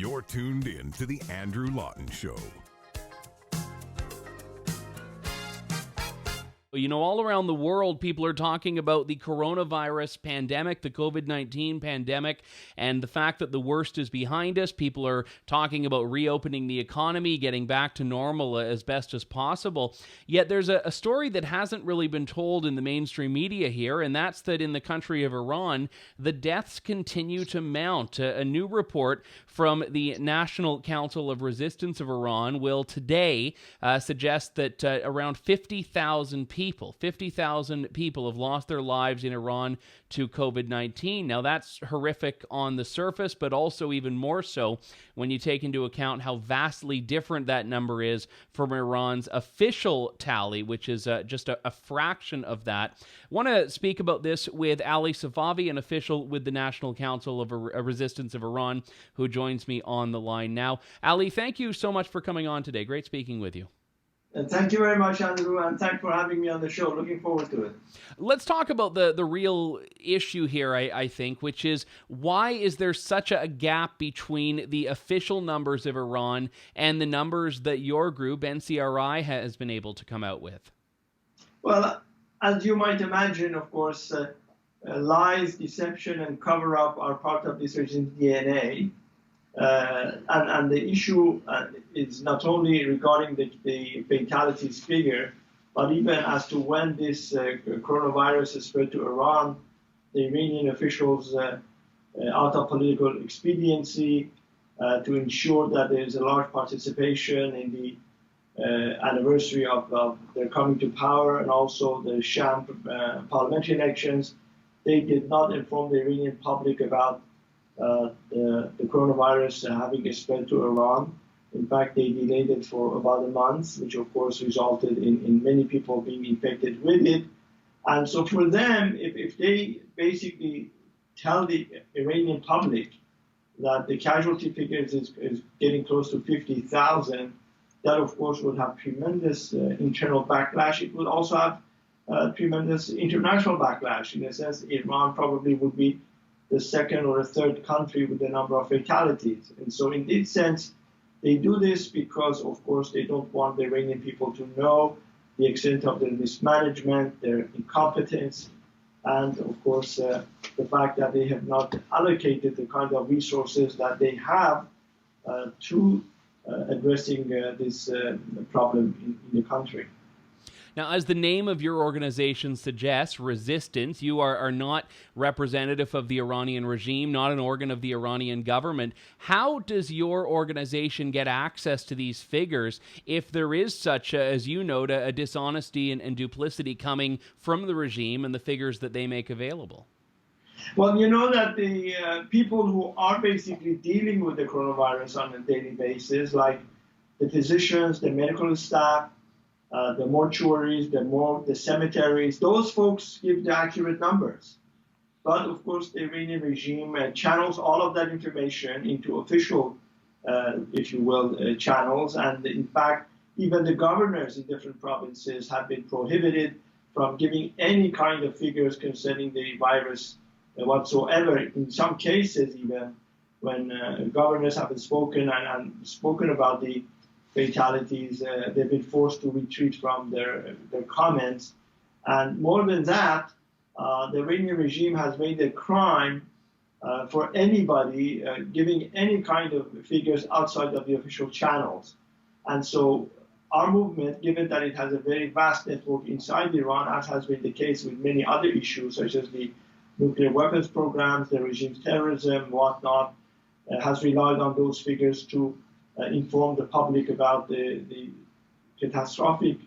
You're tuned in to The Andrew Lawton Show. You know, all around the world, people are talking about the coronavirus pandemic, the COVID-19 pandemic, and the fact that the worst is behind us. People are talking about reopening the economy, getting back to normal as best as possible. Yet there's a story that hasn't really been told in the mainstream media here, and that's that in the country of Iran, the deaths continue to mount. A new report from the National Council of Resistance of Iran will today suggest that around 50,000 people have lost their lives in Iran to COVID-19. Now, that's horrific on the surface, but also even more so when you take into account how vastly different that number is from Iran's official tally, which is just a fraction of that. I want to speak about this with Ali Safavi, an official with the National Council of Resistance of Iran, who joins me on the line now. Ali, thank you so much for coming on today. Great speaking with you. Thank you very much, Andrew, and thanks for having me on the show. Looking forward to it. Let's talk about the real issue here, I think, which is why is there such a gap between the official numbers of Iran and the numbers that your group, NCRI, has been able to come out with? Well, as you might imagine, of course, lies, deception, and cover-up are part of this regime's DNA. And the issue is not only regarding the fatalities figure, but even as to when this coronavirus spread to Iran, the Iranian officials, out of political expediency, to ensure that there is a large participation in the anniversary of their coming to power and also the sham parliamentary elections, they did not inform the Iranian public about the coronavirus having spread to Iran. In fact, they delayed it for about a month, which of course resulted in many people being infected with it. And so for them, if they basically tell the Iranian public that the casualty figures is getting close to 50,000, that of course would have tremendous internal backlash. It would also have tremendous international backlash. In a sense, Iran probably would be the second or a third country with the number of fatalities. And so in this sense, they do this because, of course, they don't want the Iranian people to know the extent of their mismanagement, their incompetence, and, of course, the fact that they have not allocated the kind of resources that they have to addressing this problem in the country. Now, as the name of your organization suggests, Resistance, you are not representative of the Iranian regime, not an organ of the Iranian government. How does your organization get access to these figures if there is such, as you note, a dishonesty and duplicity coming from the regime and the figures that they make available? Well, you know that the people who are basically dealing with the coronavirus on a daily basis, like the physicians, the medical staff, the mortuaries, the morgue, the cemeteries, those folks give the accurate numbers. But of course, the Iranian regime channels all of that information into official, if you will, channels. And in fact, even the governors in different provinces have been prohibited from giving any kind of figures concerning the virus whatsoever. In some cases, even when governors have spoken and spoken about the fatalities, they've been forced to retreat from their comments. And more than that, the Iranian regime has made a crime for anybody giving any kind of figures outside of the official channels. And so our movement, given that it has a very vast network inside Iran, as has been the case with many other issues, such as the nuclear weapons programs, the regime's terrorism, whatnot, has relied on those figures to inform the public about the catastrophic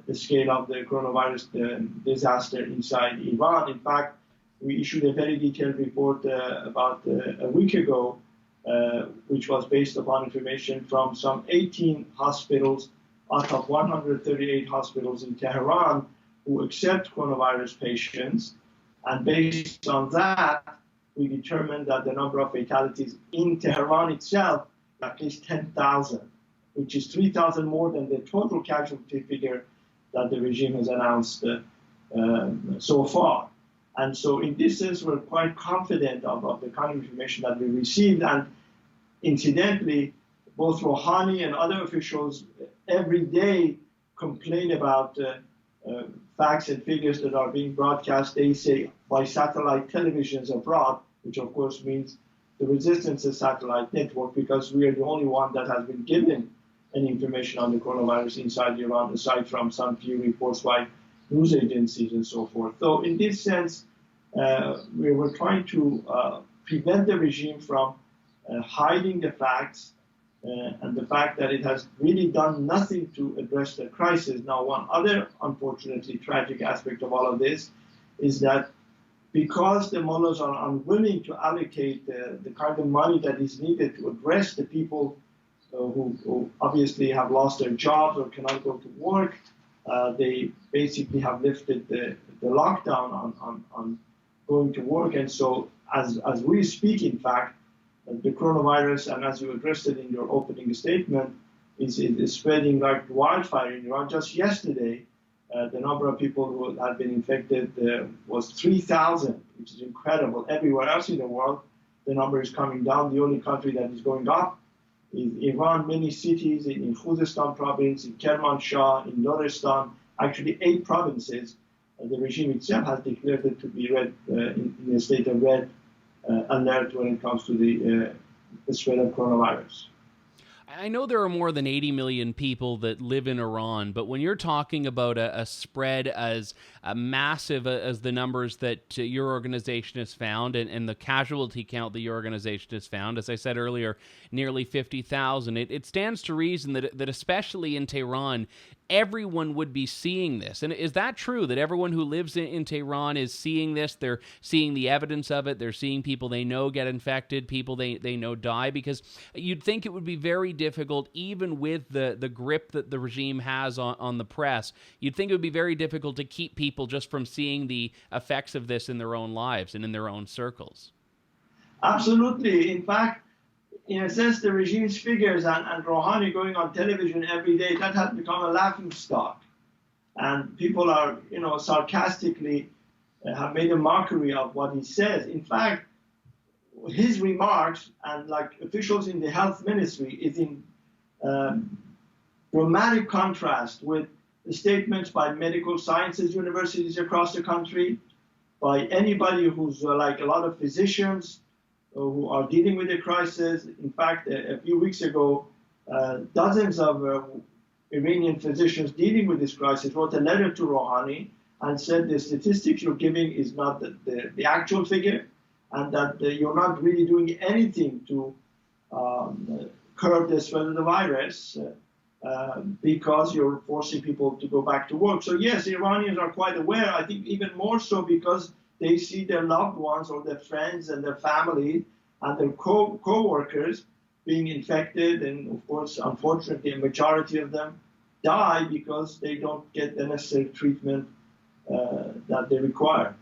the scale of the coronavirus disaster inside Iran. In fact, we issued a very detailed report about a week ago, which was based upon information from some 18 hospitals out of 138 hospitals in Tehran who accept coronavirus patients. And based on that, we determined that the number of fatalities in Tehran itself at least 10,000, which is 3,000 more than the total casualty figure that the regime has announced so far. And so in this sense, we're quite confident of the kind of information that we received. And Incidentally, both Rouhani and other officials every day complain about facts and figures that are being broadcast, they say, by satellite televisions abroad, which of course means the resistance satellite network, because we are the only one that has been given any information on the coronavirus inside Iran, aside from some few reports by news agencies and so forth. So in this sense, we were trying to prevent the regime from hiding the facts and the fact that it has really done nothing to address the crisis. Now, one other unfortunately tragic aspect of all of this is that because the mullahs are unwilling to allocate the kind of money that is needed to address the people who obviously have lost their jobs or cannot go to work, they basically have lifted the lockdown on going to work. And so as we speak, in fact, the coronavirus, and as you addressed it in your opening statement, is spreading like wildfire in Iran. Just yesterday, the number of people who had been infected was 3,000, which is incredible. Everywhere else in the world, the number is coming down. The only country that is going up is Iran. Many cities in Khuzestan province, in Kermanshah, in Lorestan, actually 8 provinces, the regime itself has declared it to be red, in a state of red alert when it comes to the spread of coronavirus. I know there are more than 80 million people that live in Iran, but when you're talking about a spread as massive as the numbers that your organization has found and the casualty count that your organization has found, as I said earlier, nearly 50,000, it stands to reason that especially in Tehran, everyone would be seeing this. And is that true, that everyone who lives in Tehran is seeing this? They're seeing the evidence of it. They're seeing people they know get infected, people they know die? Because you'd think it would be very difficult, even with the grip that the regime has on the press, you'd think it would be very difficult to keep people just from seeing the effects of this in their own lives and in their own circles. Absolutely. In fact, in a sense, the regime's figures and Rouhani going on television every day, that has become a laughing stock. And people are, sarcastically have made a mockery of what he says. In fact, his remarks, and like officials in the health ministry, is in dramatic contrast with the statements by medical sciences universities across the country, by anybody who's like a lot of physicians who are dealing with the crisis. In fact, a few weeks ago, dozens of Iranian physicians dealing with this crisis wrote a letter to Rouhani and said the statistics you're giving is not the actual figure, and that you're not really doing anything to curb the spread of the virus because you're forcing people to go back to work. So yes, Iranians are quite aware, I think even more so because they see their loved ones or their friends and their family and their co-workers being infected, and of course, unfortunately, a majority of them die because they don't get the necessary treatment that they require.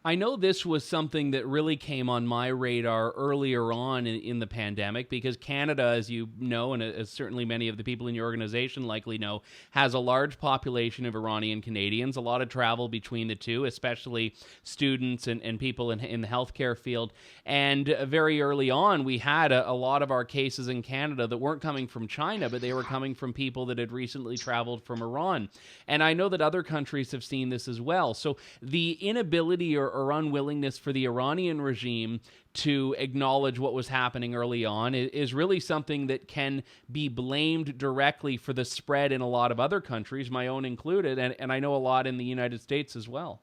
I know this was something that really came on my radar earlier on in the pandemic, because Canada, as you know, and as certainly many of the people in your organization likely know, has a large population of Iranian Canadians, a lot of travel between the two, especially students and people in the healthcare field. And very early on, we had a lot of our cases in Canada that weren't coming from China, but they were coming from people that had recently traveled from Iran. And I know that other countries have seen this as well. So the inability or unwillingness for the Iranian regime to acknowledge what was happening early on is really something that can be blamed directly for the spread in a lot of other countries, my own included, and I know a lot in the United States as well.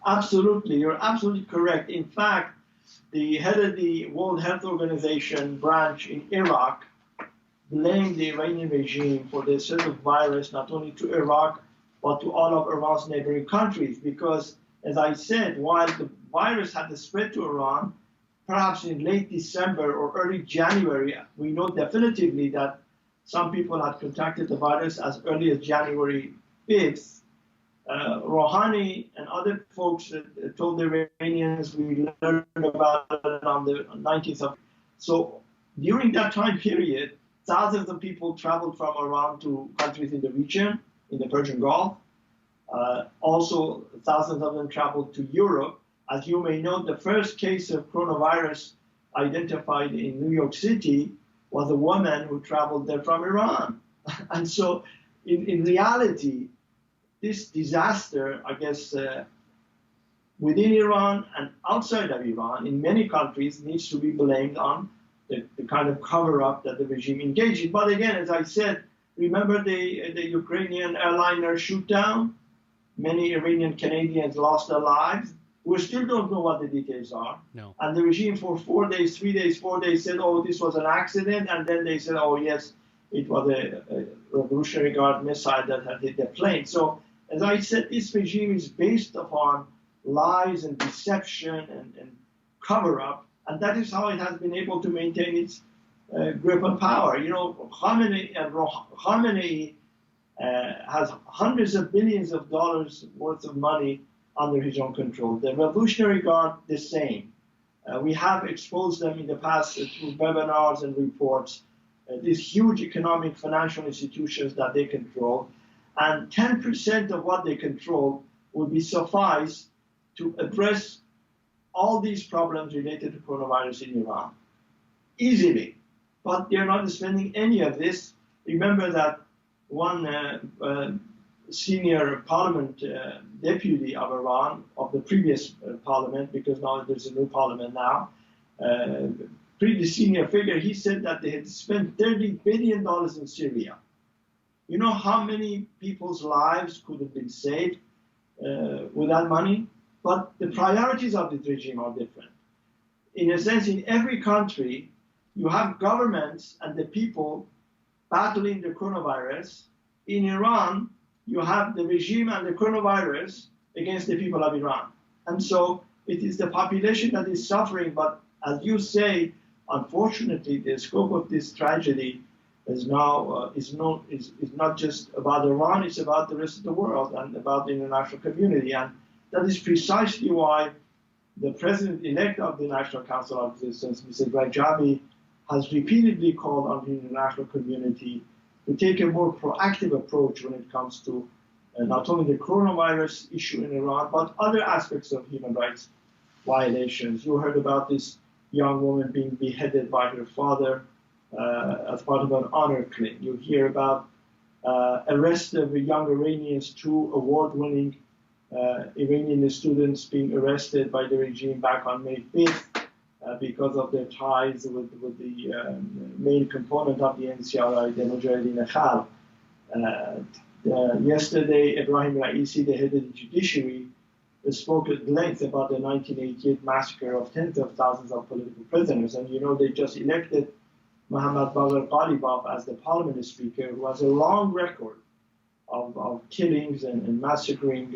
Absolutely. You're absolutely correct. In fact, the head of the World Health Organization branch in Iraq blamed the Iranian regime for the spread of virus, not only to Iraq, but to all of Iran's neighboring countries, because as I said, while the virus had spread to Iran, perhaps in late December or early January, we know definitively that some people had contracted the virus as early as January 5th. Rouhani and other folks told the Iranians, we learned about it on the 19th of. So during that time period, thousands of people traveled from Iran to countries in the region, in the Persian Gulf. Also, thousands of them traveled to Europe. As you may know, the first case of coronavirus identified in New York City was a woman who traveled there from Iran. And so in reality, this disaster, I guess, within Iran and outside of Iran, in many countries, needs to be blamed on the kind of cover-up that the regime engaged in. But again, as I said, remember the Ukrainian airliner shoot down? Many Iranian Canadians lost their lives. We still don't know what the details are. No. And the regime for 4 days, 3 days, 4 days said, oh, this was an accident. And then they said, oh, yes, it was a Revolutionary Guard missile that had hit the plane. So, as I said, this regime is based upon lies and deception and cover-up. And that is how it has been able to maintain its grip on power. You know, Khamenei has hundreds of billions of dollars worth of money under his own control. The Revolutionary Guard, the same. We have exposed them in the past through webinars and reports, these huge economic financial institutions that they control. And 10% of what they control would be suffice to address all these problems related to coronavirus in Iran. Easily. But they're not spending any of this. Remember that one senior parliament deputy of Iran, of the previous parliament, because now there's a new parliament now, pretty senior figure, he said that they had spent $30 billion in Syria. You know how many people's lives could have been saved with that money? But the priorities of this regime are different. In a sense, in every country, you have governments and the people battling the coronavirus. In Iran, you have the regime and the coronavirus against the people of Iran. And so it is the population that is suffering. But as you say, unfortunately, the scope of this tragedy is now is not just about Iran, it's about the rest of the world and about the international community. And that is precisely why the president-elect of the National Council of Resistance, Mr. Rajavi, has repeatedly called on the international community to take a more proactive approach when it comes to not only the coronavirus issue in Iran, but other aspects of human rights violations. You heard about this young woman being beheaded by her father as part of an honor claim. You hear about arrest of young Iranians, 2 award-winning Iranian students being arrested by the regime back on May 5th because of their ties with the main component of the NCRI, the Mujahideen Khalq. Yesterday, Ibrahim Raisi, the head of the judiciary, spoke at length about the 1988 massacre of tens of thousands of political prisoners. And you know, they just elected Mohammad Bagher Ghalibaf as the parliament speaker, who has a long record of killings and massacring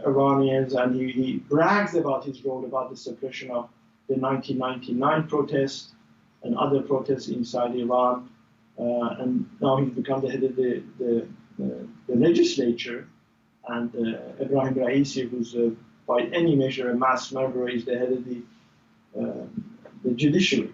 Iranians. And he brags about his role about the suppression of the 1999 protests and other protests inside Iran. And now he's become the head of the legislature. And Ibrahim Raisi, who's by any measure a mass murderer, is the head of the judiciary.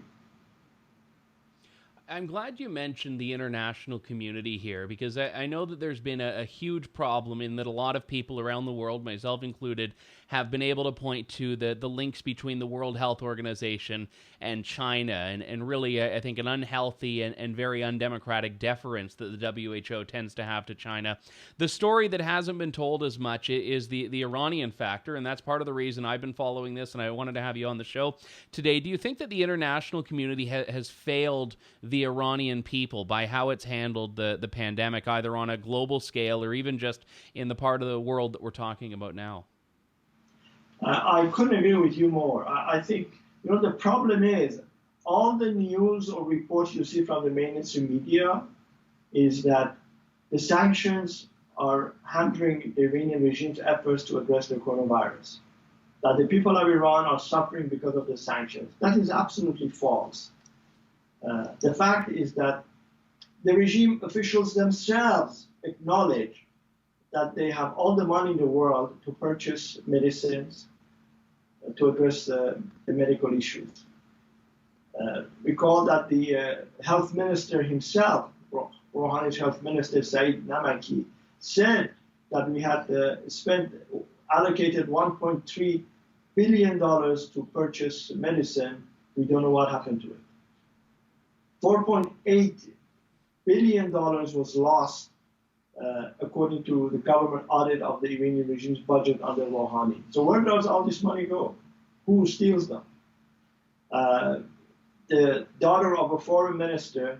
I'm glad you mentioned the international community here, because I know that there's been a huge problem in that a lot of people around the world, myself included, have been able to point to the links between the World Health Organization and China, and really, I think, an unhealthy and very undemocratic deference that the WHO tends to have to China. The story that hasn't been told as much is the Iranian factor, and that's part of the reason I've been following this, and I wanted to have you on the show today. Do you think that the international community has failed the Iranian people by how it's handled the pandemic, either on a global scale or even just in the part of the world that we're talking about now? I couldn't agree with you more. I think, you know, the problem is all the news or reports you see from the mainstream media is that the sanctions are hampering the Iranian regime's efforts to address the coronavirus, that the people of Iran are suffering because of the sanctions. That is absolutely false. The fact is that the regime officials themselves acknowledge that they have all the money in the world to purchase medicines to address the medical issues. Recall that the health minister himself, Rouhani's health minister, Saeed Namaki, said that we had allocated $1.3 billion to purchase medicine We don't know what happened to it. $4.8 billion was lost, according to the government audit of the Iranian regime's budget under Rouhani. So where does all this money go? Who steals them? The daughter of a foreign minister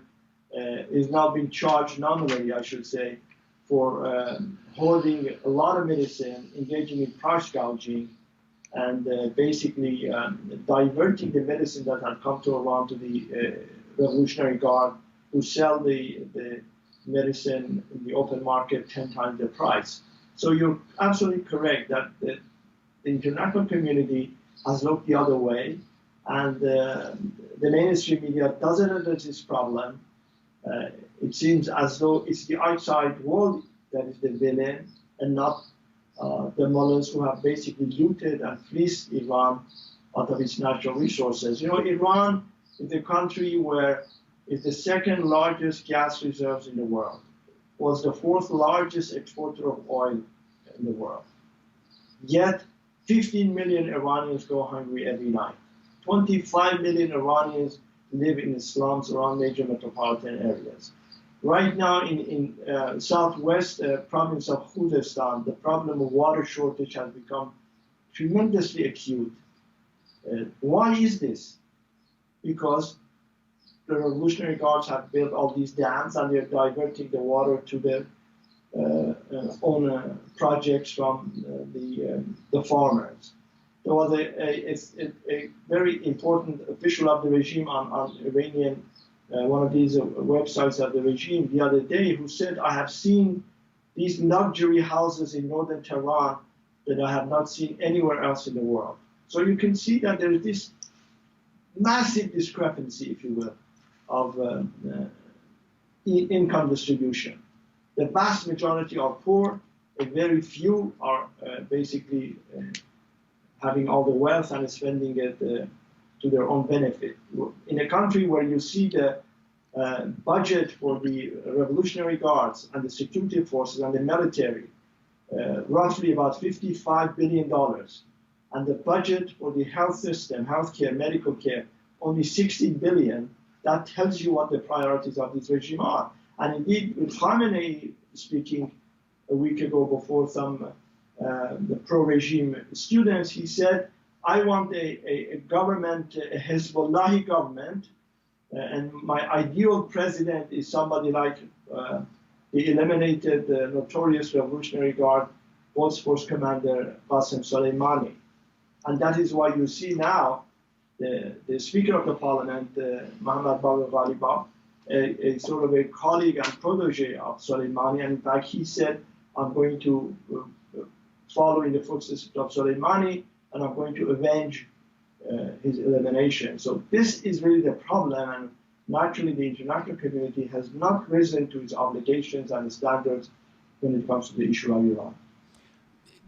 is now being charged nominally, I should say, for hoarding a lot of medicine, engaging in price gouging, and basically diverting the medicine that had come to Iran to the Revolutionary Guard, who sell the medicine in the open market 10 times the price. So you're absolutely correct that the international community has looked the other way, and the mainstream media doesn't address this problem. It seems as though it's the outside world that is the villain and not the mullahs who have basically looted and fleeced Iran out of its natural resources. You know, Iran is a country where it's the second largest gas reserves in the world, was the fourth largest exporter of oil in the world. Yet 15 million Iranians go hungry every night. 25 million Iranians live in the slums around major metropolitan areas. Right now in southwest province of Khuzestan, the problem of water shortage has become tremendously acute. Why is this? Because the Revolutionary Guards have built all these dams and they're diverting the water to their own projects from the farmers. There was a very important official of the regime on Iranian, one of these websites of the regime the other day, who said, I have seen these luxury houses in northern Tehran that I have not seen anywhere else in the world. So you can see that there is this massive discrepancy, if you will, of income distribution. The vast majority are poor, and very few are basically having all the wealth and spending it to their own benefit. In a country where you see the budget for the Revolutionary Guards and the security forces and the military, roughly about $55 billion, and the budget for the health system, healthcare, medical care, only $16 billion, that tells you what the priorities of this regime are. And indeed, with Khamenei speaking a week ago before some the pro-regime students, he said, I want a government, a Hezbollahi government, and my ideal president is somebody like the eliminated notorious Revolutionary Guard Quds Force commander Qasem Soleimani. And that is why you see now the Speaker of the Parliament, Mohammad Bagher Ghalibaf, a sort of a colleague and protege of Soleimani, and in fact he said, I'm going to follow in the footsteps of Soleimani, and I'm going to avenge his elimination. So this is really the problem, and naturally the international community has not risen to its obligations and standards when it comes to the issue of Iran.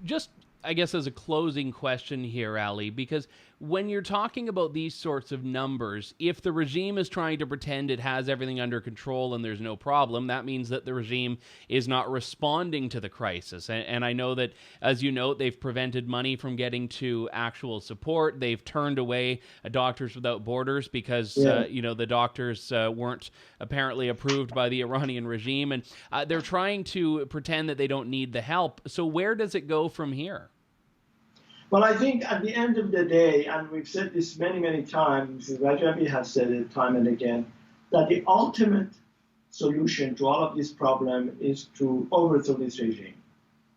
Just, I guess, as a closing question here, Ali, because when you're talking about these sorts of numbers, if the regime is trying to pretend it has everything under control and there's no problem, that means that the regime is not responding to the crisis. And I know that, as you note, they've prevented money from getting to actual support. They've turned away Doctors Without Borders because, the doctors weren't apparently approved by the Iranian regime. And they're trying to pretend that they don't need the help. So where does it go from here? Well, I think at the end of the day, and we've said this many, many times, Rajabi has said it time and again, that the ultimate solution to all of this problem is to overthrow this regime.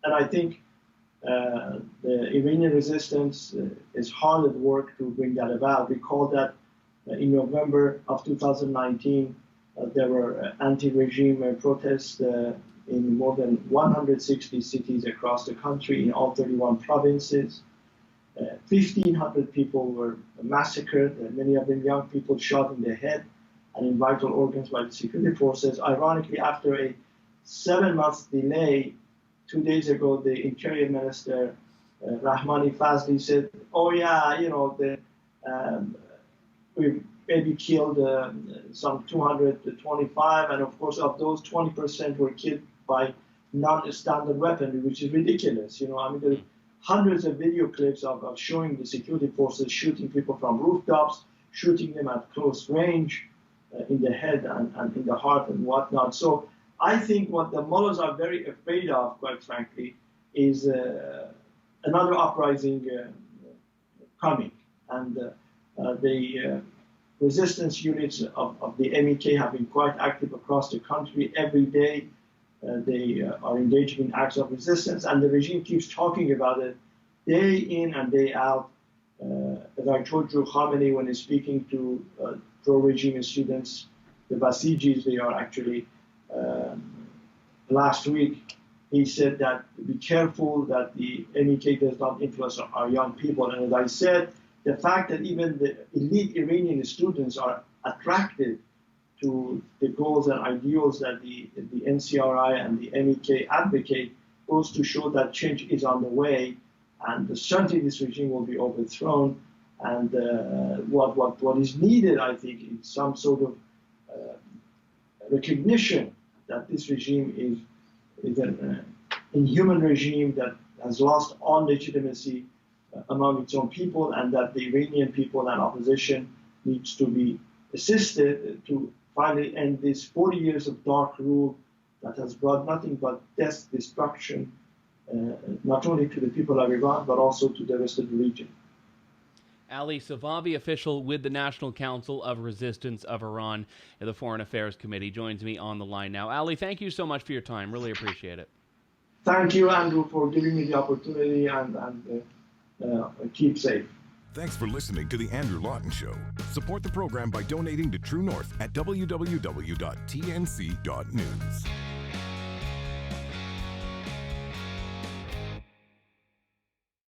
And I think the Iranian resistance is hard at work to bring that about. Recall that in November of 2019, there were anti-regime protests in more than 160 cities across the country in all 31 provinces. 1,500 people were massacred, many of them young people shot in the head and in vital organs by the security forces. Ironically, after a 7-month delay, 2 days ago, the Interior Minister, Rahmani Fazli, said, we maybe killed some 225, and of course, of those, 20% were killed by non-standard weaponry, which is ridiculous. There are hundreds of video clips of showing the security forces shooting people from rooftops, shooting them at close range in the head and in the heart and whatnot. So I think what the mullahs are very afraid of, quite frankly, is another uprising coming. And the resistance units of the MEK have been quite active across the country. Every day they are engaging in acts of resistance, and the regime keeps talking about it day in and day out. As I told you, Khamenei, when he's speaking to pro-regime students, the Basijis, they are actually, last week, he said that be careful that the MEK does not influence our young people. And as I said, the fact that even the elite Iranian students are attracted to the goals and ideals that the NCRI and the MEK advocate goes to show that change is on the way, and certainly this regime will be overthrown. And what is needed, I think, is some sort of recognition that this regime is an inhuman regime that has lost all legitimacy among its own people, and that the Iranian people and opposition needs to be assisted to finally end this 40 years of dark rule that has brought nothing but death, destruction, not only to the people of Iran, but also to the rest of the region. Ali Safavi, official with the National Council of Resistance of Iran, the Foreign Affairs Committee, joins me on the line now. Ali, thank you so much for your time. Really appreciate it. Thank you, Andrew, for giving me the opportunity, and keep safe. Thanks for listening to The Andrew Lawton Show. Support the program by donating to True North at www.tnc.news.